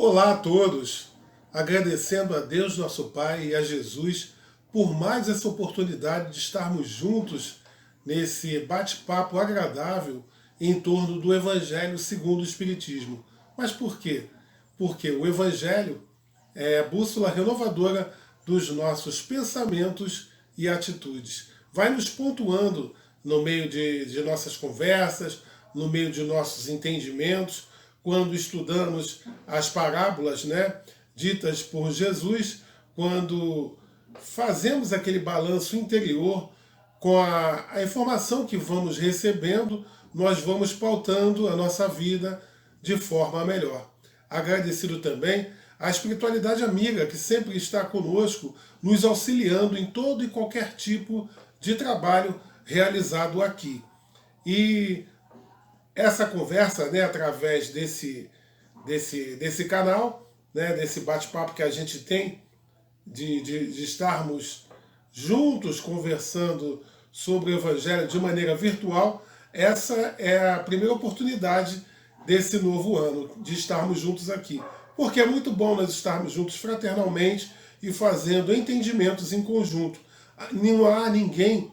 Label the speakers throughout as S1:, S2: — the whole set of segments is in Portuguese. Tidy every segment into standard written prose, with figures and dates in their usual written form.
S1: Olá a todos, agradecendo a Deus nosso Pai e a Jesus por mais essa oportunidade de estarmos juntos nesse bate-papo agradável em torno do Evangelho segundo o Espiritismo. Mas por quê? Porque o Evangelho é a bússola renovadora dos nossos pensamentos e atitudes. Vai nos pontuando no meio de nossas conversas, no meio de nossos entendimentos, quando estudamos as parábolas, né, ditas por Jesus, quando fazemos aquele balanço interior com a informação que vamos recebendo, nós vamos pautando a nossa vida de forma melhor. Agradecido também à espiritualidade amiga que sempre está conosco, nos auxiliando em todo e qualquer tipo de trabalho realizado aqui. E essa conversa, né, através desse canal, né, desse bate-papo que a gente tem, de estarmos juntos conversando sobre o Evangelho de maneira virtual, essa é a primeira oportunidade desse novo ano, de estarmos juntos aqui. Porque é muito bom nós estarmos juntos fraternalmente e fazendo entendimentos em conjunto. Não há ninguém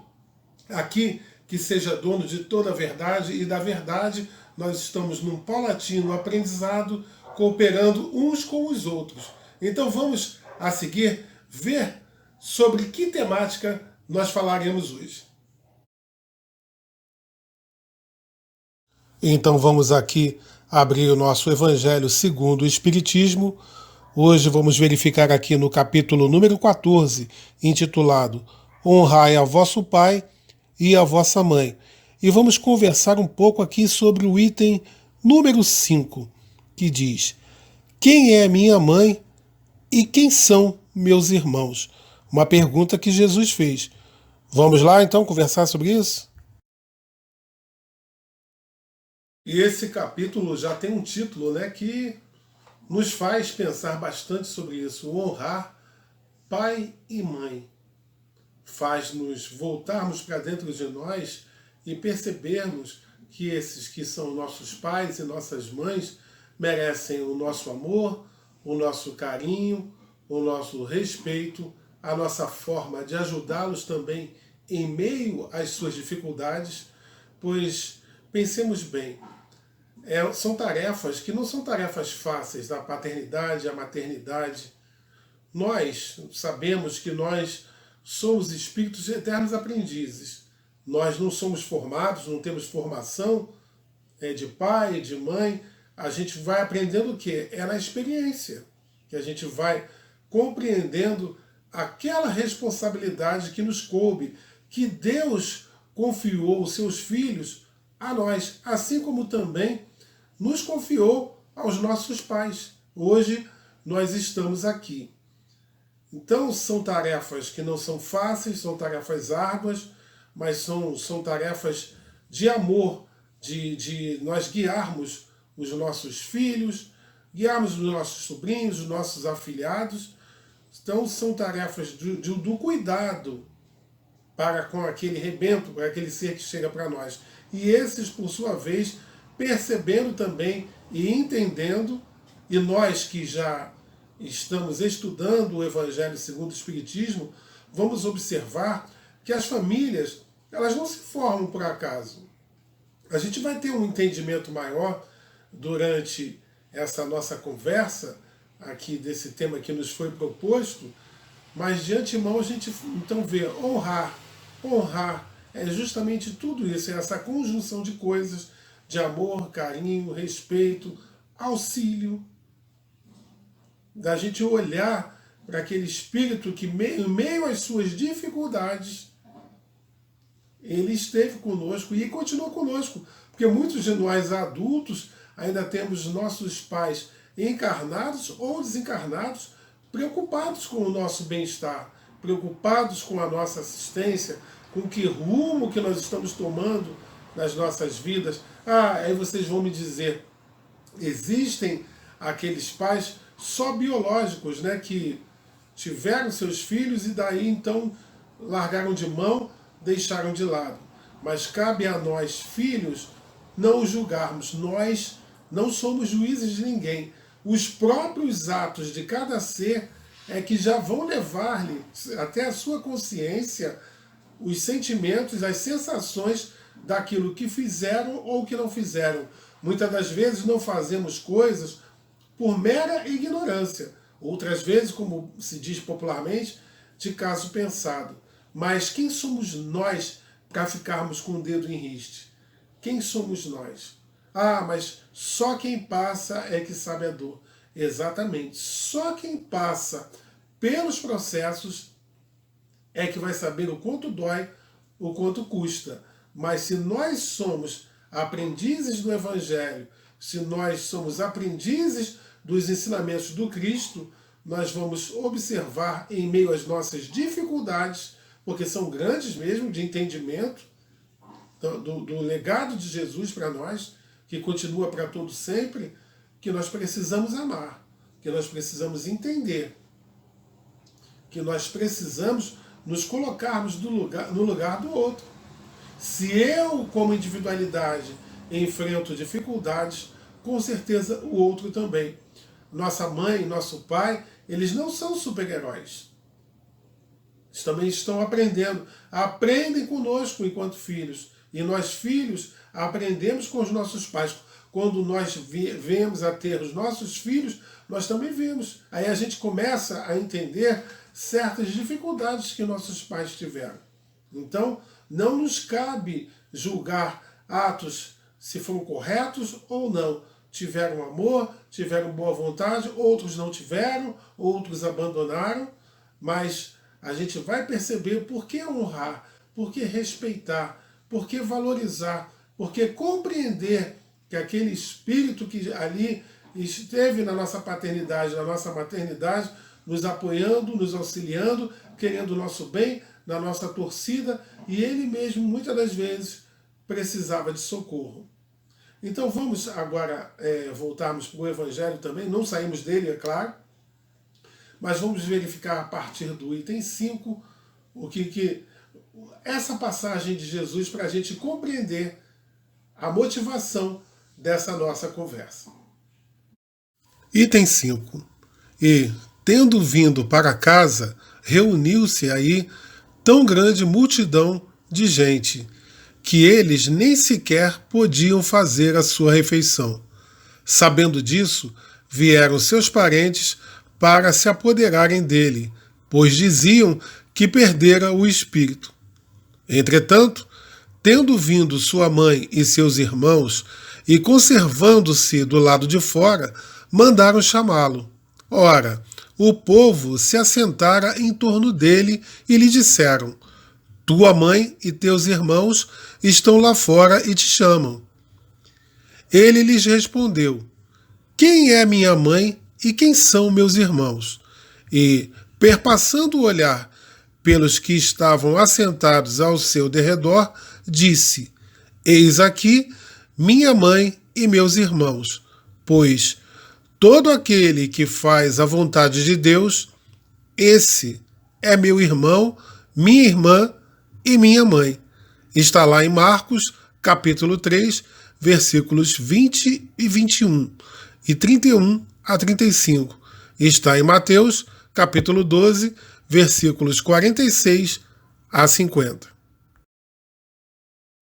S1: aqui que seja dono de toda a verdade, e da verdade nós estamos num paulatino aprendizado, cooperando uns com os outros. Então vamos a seguir ver sobre que temática nós falaremos hoje. Então vamos aqui abrir o nosso Evangelho segundo o Espiritismo. Hoje vamos verificar aqui no capítulo número 14, intitulado Honrai a vosso Pai e a vossa mãe. E vamos conversar um pouco aqui sobre o item número 5, que diz: quem é minha mãe e quem são meus irmãos? Uma pergunta que Jesus fez. Vamos lá então conversar sobre isso? E esse capítulo já tem um título, né, que nos faz pensar bastante sobre isso. Honrar pai e mãe. Faz-nos voltarmos para dentro de nós e percebermos que esses que são nossos pais e nossas mães merecem o nosso amor, o nosso carinho, o nosso respeito, a nossa forma de ajudá-los também em meio às suas dificuldades, pois pensemos bem, são tarefas que não são tarefas fáceis, da paternidade à maternidade. Nós sabemos que nós somos espíritos eternos aprendizes. Nós não somos formados, não temos formação de pai, de mãe. A gente vai aprendendo o quê? É na experiência que a gente vai compreendendo aquela responsabilidade que nos coube, que Deus confiou os seus filhos a nós, assim como também nos confiou aos nossos pais. Hoje nós estamos aqui. Então são tarefas que não são fáceis, são tarefas árduas, mas são tarefas de amor, de nós guiarmos os nossos filhos, guiarmos os nossos sobrinhos, os nossos afilhados. Então são tarefas do cuidado para com aquele rebento, para aquele ser que chega para nós. E esses, por sua vez, percebendo também e entendendo, e nós que já estamos estudando o Evangelho segundo o Espiritismo, vamos observar que as famílias, elas não se formam por acaso. A gente vai ter um entendimento maior durante essa nossa conversa aqui desse tema que nos foi proposto, mas de antemão a gente então vê honrar. Honrar é justamente tudo isso, é essa conjunção de coisas, de amor, carinho, respeito, auxílio, da gente olhar para aquele espírito que, em meio às suas dificuldades, ele esteve conosco e continua conosco. Porque muitos de nós adultos ainda temos nossos pais encarnados ou desencarnados, preocupados com o nosso bem-estar, preocupados com a nossa assistência, com que rumo que nós estamos tomando nas nossas vidas. Aí vocês vão me dizer, existem aqueles pais só biológicos, né, que tiveram seus filhos e daí então largaram de mão, deixaram de lado. Mas cabe a nós, filhos, não os julgarmos. Nós não somos juízes de ninguém. os próprios atos de cada ser é que já vão levar-lhe até a sua consciência os sentimentos, as sensações daquilo que fizeram ou que não fizeram. Muitas das vezes não fazemos coisas por mera ignorância. Outras vezes, como se diz popularmente, de caso pensado. Mas quem somos nós para ficarmos com o dedo em riste? Quem somos nós? Ah, mas só quem passa é que sabe a dor. Exatamente. Só quem passa pelos processos é que vai saber o quanto dói, o quanto custa. Mas se nós somos aprendizes do Evangelho, se nós somos aprendizes dos ensinamentos do Cristo, nós vamos observar em meio às nossas dificuldades, porque são grandes mesmo, de entendimento do legado de Jesus para nós, que continua para todo sempre, que nós precisamos amar, que nós precisamos entender, que nós precisamos nos colocarmos no lugar do outro. Se eu, como individualidade, enfrento dificuldades, com certeza o outro também. Nossa mãe, nosso pai, eles não são super-heróis. Eles também estão aprendendo. Aprendem conosco enquanto filhos. E nós, filhos, aprendemos com os nossos pais. Quando nós vemos a ter os nossos filhos, nós também vemos. Aí a gente começa a entender certas dificuldades que nossos pais tiveram. Então, não nos cabe julgar atos se foram corretos ou não. Tiveram amor, tiveram boa vontade, outros não tiveram, outros abandonaram, mas a gente vai perceber por que honrar, por que respeitar, por que valorizar, por que compreender que aquele espírito que ali esteve na nossa paternidade, na nossa maternidade, nos apoiando, nos auxiliando, querendo o nosso bem, na nossa torcida, e ele mesmo, muitas das vezes, precisava de socorro. Então vamos agora voltarmos para o Evangelho também, não saímos dele, é claro, mas vamos verificar a partir do item 5 o que essa passagem de Jesus para a gente compreender a motivação dessa nossa conversa. Item 5. E, tendo vindo para casa, reuniu-se aí tão grande multidão de gente, que eles nem sequer podiam fazer a sua refeição. Sabendo disso, vieram seus parentes para se apoderarem dele, pois diziam que perdera o espírito. Entretanto, tendo vindo sua mãe e seus irmãos, e conservando-se do lado de fora, mandaram chamá-lo. Ora, o povo se assentara em torno dele e lhe disseram: tua mãe e teus irmãos estão lá fora e te chamam. Ele lhes respondeu: quem é minha mãe e quem são meus irmãos? E, perpassando o olhar pelos que estavam assentados ao seu derredor, disse: eis aqui minha mãe e meus irmãos, pois todo aquele que faz a vontade de Deus, esse é meu irmão, minha irmã e minha mãe. Está lá em Marcos, capítulo 3, versículos 20 e 21, e 31 a 35. Está em Mateus, capítulo 12, versículos 46 a 50.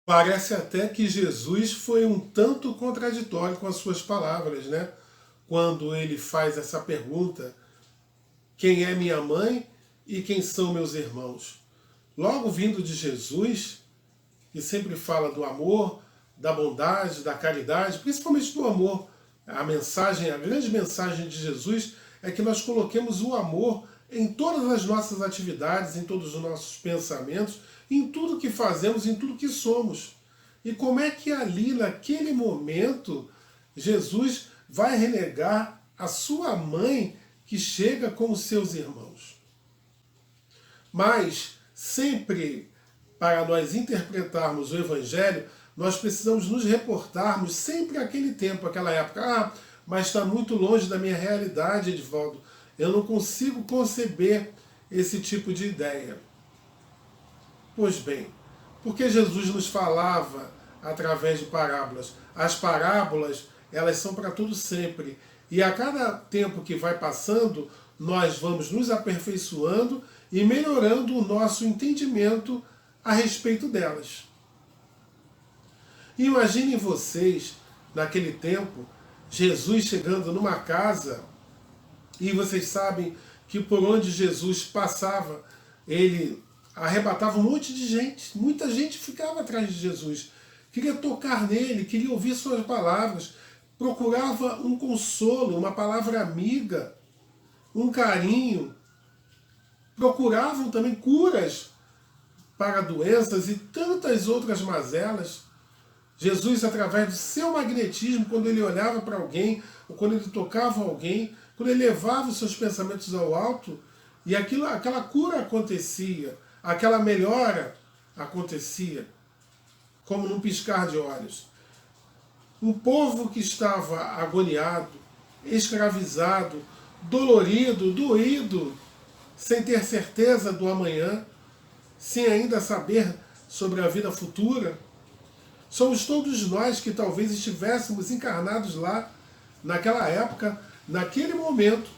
S1: Parece até que Jesus foi um tanto contraditório com as suas palavras, né? Quando ele faz essa pergunta: quem é minha mãe e quem são meus irmãos? Logo vindo de Jesus, que sempre fala do amor, da bondade, da caridade, principalmente do amor. A grande mensagem de Jesus é que nós coloquemos o amor em todas as nossas atividades, em todos os nossos pensamentos, em tudo que fazemos, em tudo que somos. E como é que ali, naquele momento, Jesus vai renegar a sua mãe que chega com os seus irmãos? Mas, sempre, para nós interpretarmos o Evangelho, nós precisamos nos reportarmos sempre àquele tempo, àquela época. Ah, mas está muito longe da minha realidade, Edivaldo. Eu não consigo conceber esse tipo de ideia. Pois bem, porque Jesus nos falava através de parábolas. As parábolas, elas são para todo sempre. E a cada tempo que vai passando, nós vamos nos aperfeiçoando e melhorando o nosso entendimento a respeito delas. Imaginem vocês, naquele tempo, Jesus chegando numa casa, e vocês sabem que por onde Jesus passava, ele arrebatava um monte de gente. Muita gente ficava atrás de Jesus, queria tocar nele, queria ouvir suas palavras, procurava um consolo, uma palavra amiga, um carinho. Procuravam também curas para doenças e tantas outras mazelas. Jesus, através do seu magnetismo, quando ele olhava para alguém, ou quando ele tocava alguém, quando ele levava os seus pensamentos ao alto, e aquela cura acontecia, aquela melhora acontecia, como num piscar de olhos. Um povo que estava agoniado, escravizado, dolorido, doído, sem ter certeza do amanhã, sem ainda saber sobre a vida futura, somos todos nós que talvez estivéssemos encarnados lá, naquela época, naquele momento,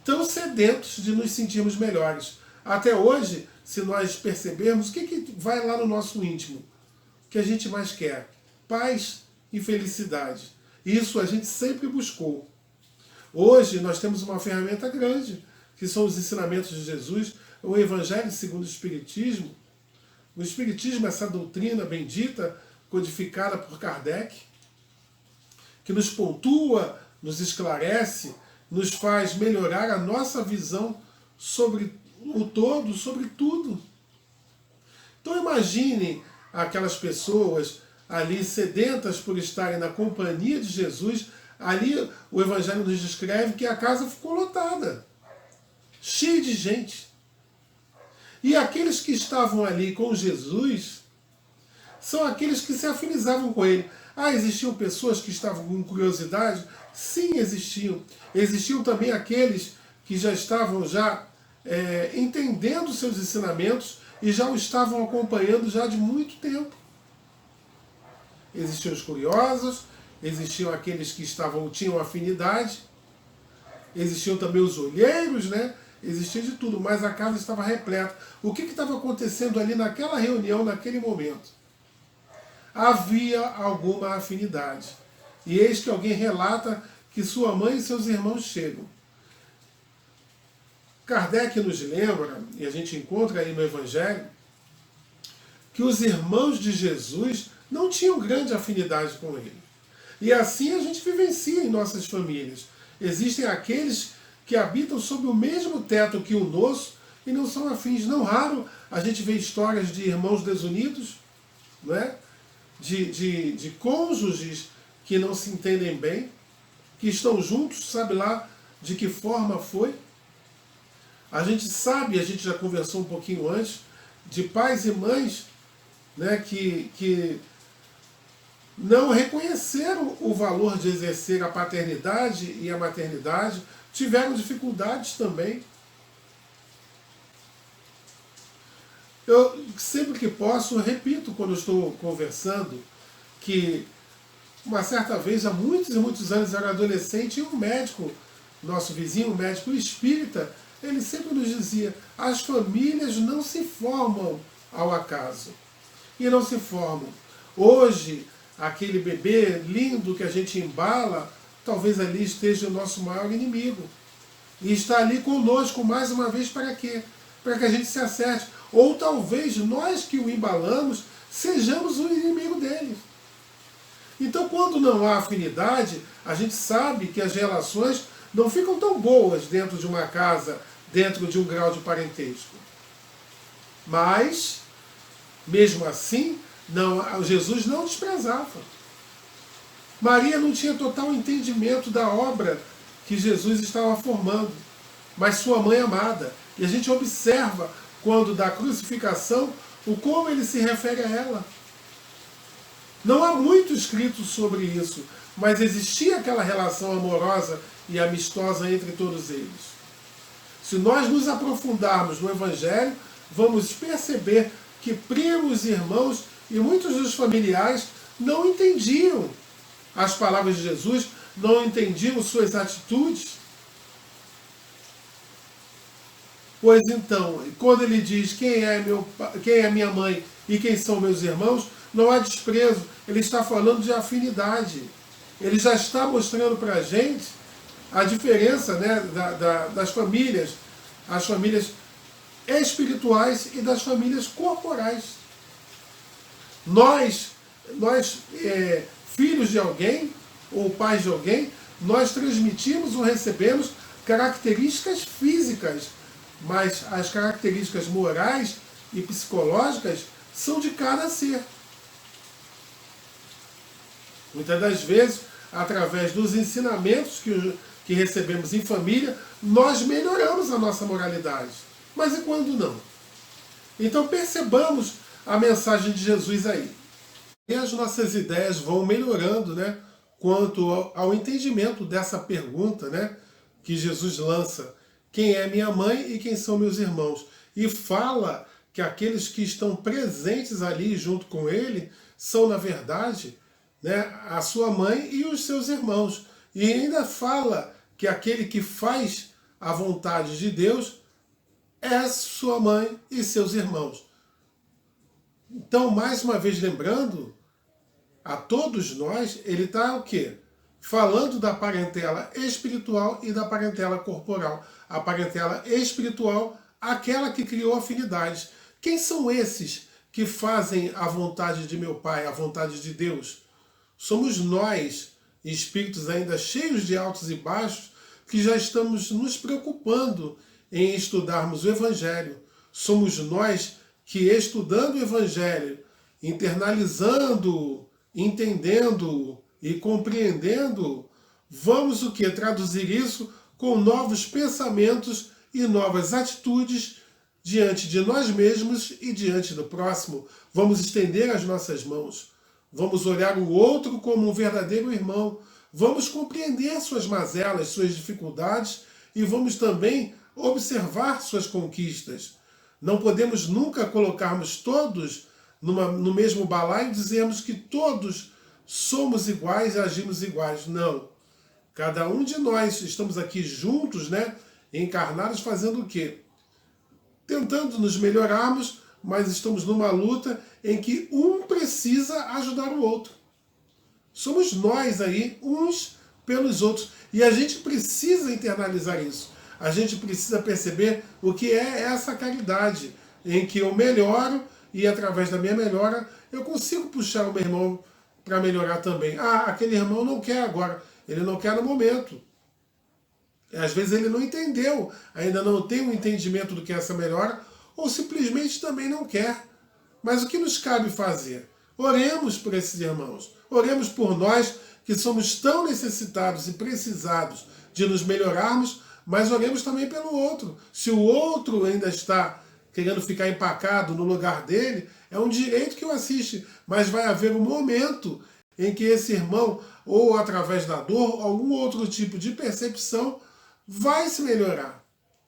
S1: tão sedentos de nos sentirmos melhores. Até hoje, se nós percebermos, o que vai lá no nosso íntimo? O que a gente mais quer? Paz e felicidade. Isso a gente sempre buscou. Hoje nós temos uma ferramenta grande, que são os ensinamentos de Jesus, o Evangelho segundo o Espiritismo. O Espiritismo é essa doutrina bendita, codificada por Kardec, que nos pontua, nos esclarece, nos faz melhorar a nossa visão sobre o todo, sobre tudo. Então imaginem aquelas pessoas ali sedentas por estarem na companhia de Jesus. Ali o Evangelho nos descreve que a casa ficou lotada, cheia de gente. E aqueles que estavam ali com Jesus são aqueles que se afinizavam com ele. Existiam pessoas que estavam com curiosidade? Sim, existiam. Existiam também aqueles que já estavam entendendo seus ensinamentos e já o estavam acompanhando já de muito tempo. Existiam os curiosos, existiam aqueles que tinham afinidade, existiam também os olheiros, né? Existia de tudo, mas a casa estava repleta. O que estava acontecendo ali naquela reunião, naquele momento? Havia alguma afinidade. E eis que alguém relata que sua mãe e seus irmãos chegam. Kardec nos lembra, e a gente encontra aí no Evangelho, que os irmãos de Jesus não tinham grande afinidade com ele. E assim a gente vivencia em nossas famílias. Existem aqueles que habitam sob o mesmo teto que o nosso e não são afins. Não raro a gente vê histórias de irmãos desunidos, não é? De cônjuges que não se entendem bem, que estão juntos, sabe lá de que forma foi. A gente sabe, a gente já conversou um pouquinho antes, de pais e mães, né, que não reconheceram o valor de exercer a paternidade e a maternidade, tiveram dificuldades também. Eu, sempre que posso, repito quando eu estou conversando, que uma certa vez, há muitos e muitos anos, eu era adolescente, e um médico, nosso vizinho, um médico espírita, ele sempre nos dizia: as famílias não se formam ao acaso. E não se formam. Hoje, aquele bebê lindo que a gente embala, talvez ali esteja o nosso maior inimigo. E está ali conosco mais uma vez para quê? Para que a gente se acerte. Ou talvez nós que o embalamos sejamos o inimigo dele. Então, quando não há afinidade, a gente sabe que as relações não ficam tão boas dentro de uma casa, dentro de um grau de parentesco. Mas, mesmo assim, Jesus não desprezava. Maria não tinha total entendimento da obra que Jesus estava formando, mas sua mãe amada. E a gente observa, quando da crucificação, o como ele se refere a ela. Não há muito escrito sobre isso, mas existia aquela relação amorosa e amistosa entre todos eles. Se nós nos aprofundarmos no Evangelho, vamos perceber que primos, irmãos e muitos dos familiares não entendiam as palavras de Jesus, não entendiam suas atitudes? Pois então, quando ele diz quem é minha mãe e quem são meus irmãos, não há desprezo, ele está falando de afinidade. Ele já está mostrando para a gente a diferença, né, das famílias, as famílias espirituais e das famílias corporais. Nós filhos de alguém, ou pais de alguém, nós transmitimos ou recebemos características físicas, mas as características morais e psicológicas são de cada ser. Muitas das vezes, através dos ensinamentos que recebemos em família, nós melhoramos a nossa moralidade. Mas e quando não? Então percebamos a mensagem de Jesus aí. E as nossas ideias vão melhorando, né, quanto ao entendimento dessa pergunta, né, que Jesus lança: quem é minha mãe e quem são meus irmãos? E fala que aqueles que estão presentes ali junto com ele são, na verdade, né, a sua mãe e os seus irmãos. E ainda fala que aquele que faz a vontade de Deus é sua mãe e seus irmãos. Então, mais uma vez lembrando a todos nós, ele está o quê? Falando da parentela espiritual e da parentela corporal. A parentela espiritual, aquela que criou afinidades. Quem são esses que fazem a vontade de meu Pai, a vontade de Deus? Somos nós, espíritos ainda cheios de altos e baixos, que já estamos nos preocupando em estudarmos o Evangelho. Somos nós que, estudando o Evangelho, internalizando, entendendo e compreendendo, vamos o que? Traduzir isso com novos pensamentos e novas atitudes diante de nós mesmos e diante do próximo. Vamos estender as nossas mãos. Vamos olhar o outro como um verdadeiro irmão. Vamos compreender suas mazelas, suas dificuldades e vamos também observar suas conquistas. Não podemos nunca colocarmos todos no mesmo balaio e dizermos que todos somos iguais e agimos iguais. Não. Cada um de nós estamos aqui juntos, né, encarnados, fazendo o quê? Tentando nos melhorarmos, mas estamos numa luta em que um precisa ajudar o outro. Somos nós aí, uns pelos outros. E a gente precisa internalizar isso. A gente precisa perceber o que é essa caridade, em que eu melhoro e através da minha melhora eu consigo puxar o meu irmão para melhorar também. Ah, aquele irmão não quer agora, ele não quer no momento. Às vezes ele não entendeu, ainda não tem um entendimento do que é essa melhora, ou simplesmente também não quer. Mas o que nos cabe fazer? Oremos por esses irmãos. Oremos por nós que somos tão necessitados e precisados de nos melhorarmos, mas oremos também pelo outro. Se o outro ainda está querendo ficar empacado no lugar dele, é um direito que o assiste, mas vai haver um momento em que esse irmão, ou através da dor, algum outro tipo de percepção, vai se melhorar.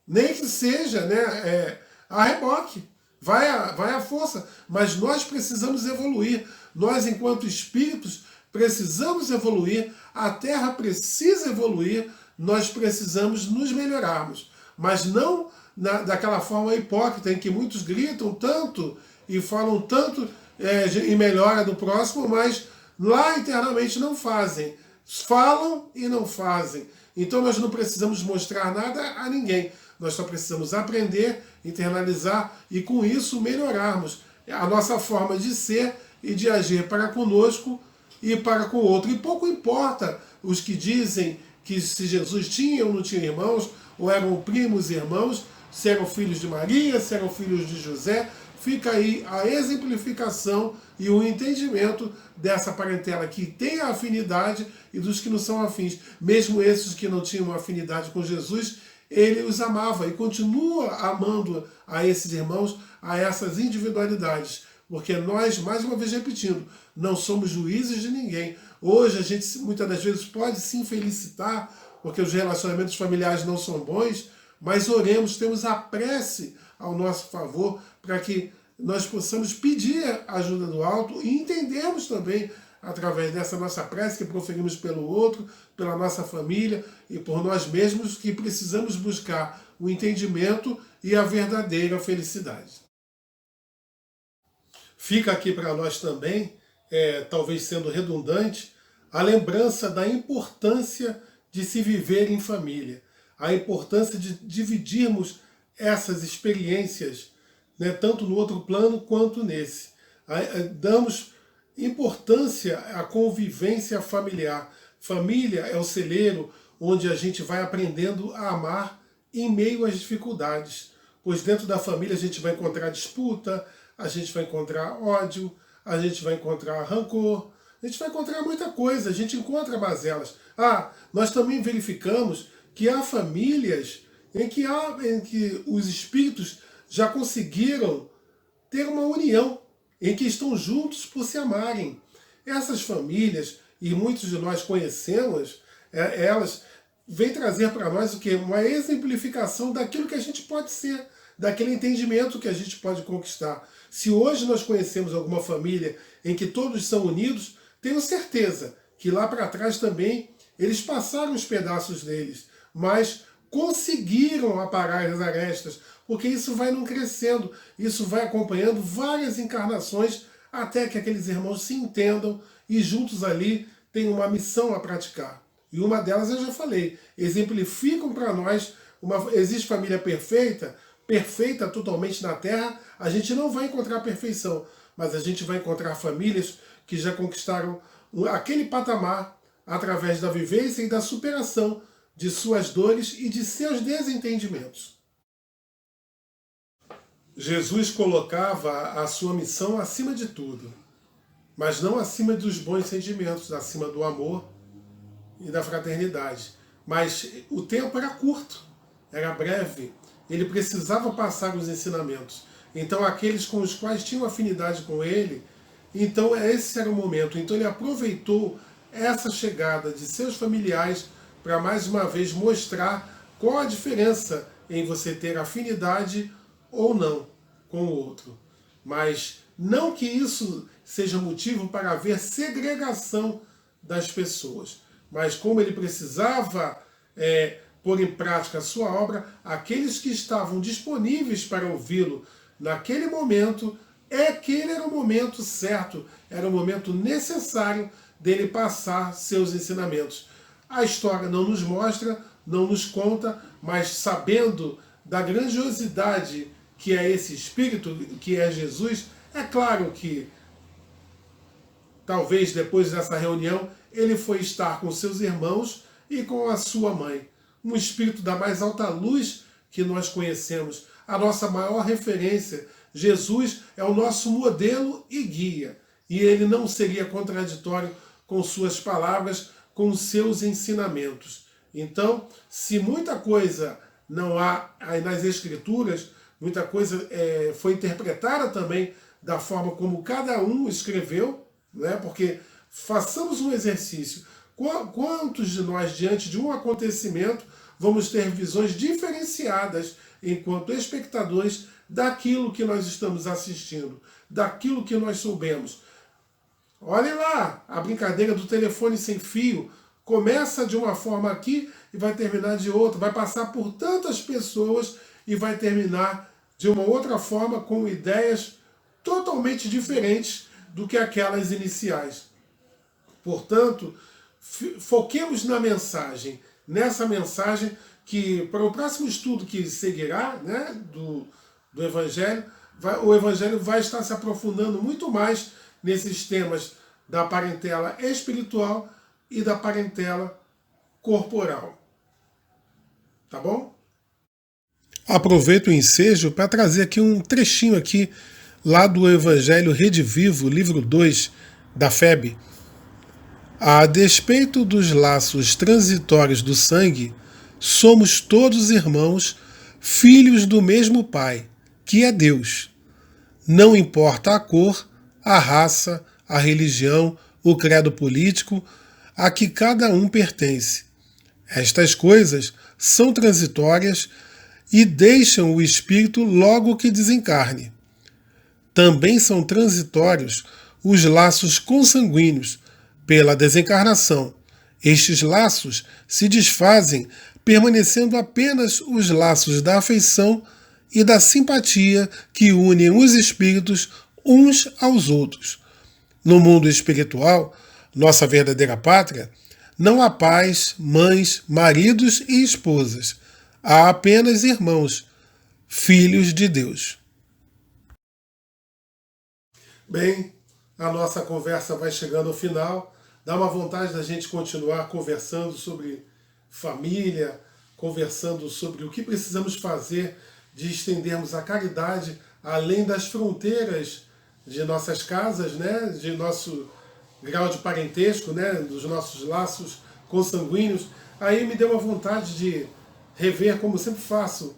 S1: Nem que seja, né, a reboque. Vai à força. Mas nós precisamos evoluir. Nós, enquanto espíritos, precisamos evoluir. A Terra precisa evoluir. Nós precisamos nos melhorarmos. Mas não daquela forma hipócrita em que muitos gritam tanto e falam tanto em melhora do próximo, mas lá internamente não fazem. Falam e não fazem. Então nós não precisamos mostrar nada a ninguém. Nós só precisamos aprender, internalizar e com isso melhorarmos a nossa forma de ser e de agir para conosco e para com o outro. E pouco importa os que dizem que se Jesus tinha ou não tinha irmãos, ou eram primos e irmãos, se eram filhos de Maria, se eram filhos de José. Fica aí a exemplificação e o entendimento dessa parentela que tem a afinidade e dos que não são afins. Mesmo esses que não tinham afinidade com Jesus, ele os amava e continua amando a esses irmãos, a essas individualidades. Porque nós, mais uma vez repetindo, não somos juízes de ninguém. Hoje a gente muitas das vezes pode se felicitar porque os relacionamentos familiares não são bons, mas oremos, temos a prece ao nosso favor para que nós possamos pedir a ajuda do alto e entendermos também através dessa nossa prece que proferimos pelo outro, pela nossa família e por nós mesmos, que precisamos buscar o entendimento e a verdadeira felicidade. Fica aqui para nós também, talvez sendo redundante, a lembrança da importância de se viver em família, a importância de dividirmos essas experiências, né, tanto no outro plano quanto nesse. Damos importância à convivência familiar. Família é o celeiro onde a gente vai aprendendo a amar em meio às dificuldades, pois dentro da família a gente vai encontrar disputa, a gente vai encontrar ódio, a gente vai encontrar rancor, a gente vai encontrar muita coisa, a gente encontra mazelas. Nós também verificamos que há famílias em que os espíritos já conseguiram ter uma união, em que estão juntos por se amarem. Essas famílias, e muitos de nós conhecemos, elas vêm trazer para nós o quê? Uma exemplificação daquilo que a gente pode ser, daquele entendimento que a gente pode conquistar. Se hoje nós conhecemos alguma família em que todos são unidos, tenho certeza que lá para trás também eles passaram os pedaços deles, mas conseguiram aparar as arestas, porque isso vai não crescendo, isso vai acompanhando várias encarnações até que aqueles irmãos se entendam e juntos ali têm uma missão a praticar. E uma delas eu já falei, exemplificam para nós, existe família perfeita, perfeita totalmente na Terra, a gente não vai encontrar perfeição, mas a gente vai encontrar famílias que já conquistaram aquele patamar através da vivência e da superação de suas dores e de seus desentendimentos. Jesus colocava a sua missão acima de tudo, mas não acima dos bons sentimentos, acima do amor e da fraternidade. Mas o tempo era curto, era breve, ele precisava passar os ensinamentos. Então aqueles com os quais tinham afinidade com ele, então esse era o momento. Então ele aproveitou essa chegada de seus familiares para mais uma vez mostrar qual a diferença em você ter afinidade ou não com o outro. Mas não que isso seja motivo para haver segregação das pessoas. Mas como ele precisava pôr em prática a sua obra, aqueles que estavam disponíveis para ouvi-lo naquele momento, aquele era o momento certo, era o momento necessário dele passar seus ensinamentos. A história não nos mostra, não nos conta, mas sabendo da grandiosidade que é esse Espírito, que é Jesus, é claro que talvez depois dessa reunião ele foi estar com seus irmãos e com a sua mãe. Um Espírito da mais alta luz que nós conhecemos, a nossa maior referência. Jesus é o nosso modelo e guia, e ele não seria contraditório com suas palavras, com seus ensinamentos. Então, se muita coisa não há nas Escrituras, muita coisa foi interpretada também da forma como cada um escreveu, né? Porque façamos um exercício. Quantos de nós, diante de um acontecimento, vamos ter visões diferenciadas enquanto espectadores daquilo que nós estamos assistindo, daquilo que nós soubemos? Olhem lá, a brincadeira do telefone sem fio começa de uma forma aqui e vai terminar de outra, vai passar por tantas pessoas e vai terminar de uma outra forma com ideias totalmente diferentes do que aquelas iniciais. Portanto, foquemos na mensagem, nessa mensagem que para o próximo estudo que seguirá, né, do Evangelho, o Evangelho vai estar se aprofundando muito mais nesses temas da parentela espiritual e da parentela corporal. Tá bom? Aproveito o ensejo para trazer aqui um trechinho aqui lá do Evangelho Rede Vivo, livro 2 da FEB. A despeito dos laços transitórios do sangue, somos todos irmãos, filhos do mesmo Pai, que é Deus. Não importa a cor, a raça, a religião, o credo político a que cada um pertence. Estas coisas são transitórias e deixam o espírito logo que desencarne. Também são transitórios os laços consanguíneos, Pela desencarnação, estes laços se desfazem, permanecendo apenas os laços da afeição e da simpatia que unem os espíritos uns aos outros. No mundo espiritual, nossa verdadeira pátria, não há pais, mães, maridos e esposas. Há apenas irmãos, filhos de Deus. Bem, a nossa conversa vai chegando ao final. Dá uma vontade da gente continuar conversando sobre família, conversando sobre o que precisamos fazer de estendermos a caridade além das fronteiras de nossas casas, né, de nosso grau de parentesco, né, dos nossos laços consanguíneos. Aí me deu uma vontade de rever, como sempre faço,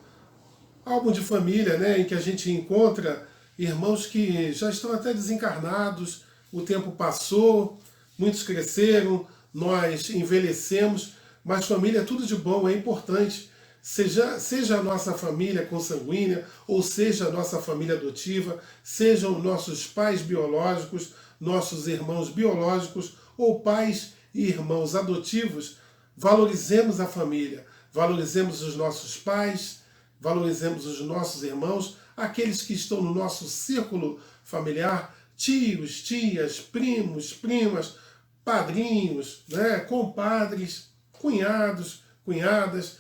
S1: álbum de família, né, em que a gente encontra irmãos que já estão até desencarnados, o tempo passou, muitos cresceram, nós envelhecemos, mas família é tudo de bom, é importante. Seja a nossa família consanguínea, ou seja a nossa família adotiva, sejam nossos pais biológicos, nossos irmãos biológicos, ou pais e irmãos adotivos, valorizemos a família, valorizemos os nossos pais, valorizemos os nossos irmãos, aqueles que estão no nosso círculo familiar, tios, tias, primos, primas, padrinhos, né, compadres, cunhados, cunhadas,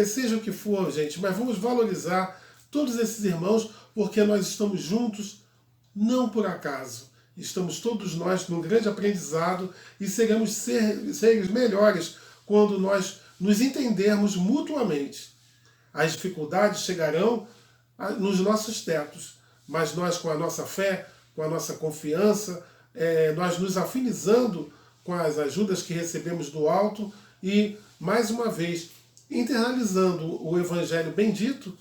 S1: seja o que for, gente, mas vamos valorizar todos esses irmãos, porque nós estamos juntos, não por acaso. Estamos todos nós num grande aprendizado e seremos seres melhores quando nós nos entendermos mutuamente. As dificuldades chegarão nos nossos tetos, mas nós, com a nossa fé, com a nossa confiança, nós nos afinizando com as ajudas que recebemos do alto e, mais uma vez, internalizando o Evangelho bendito,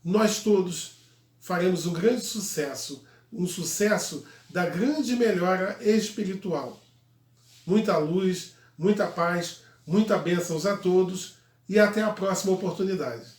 S1: nós todos faremos um grande sucesso, um sucesso da grande melhora espiritual. Muita luz, muita paz, muita bênçãos a todos e até a próxima oportunidade.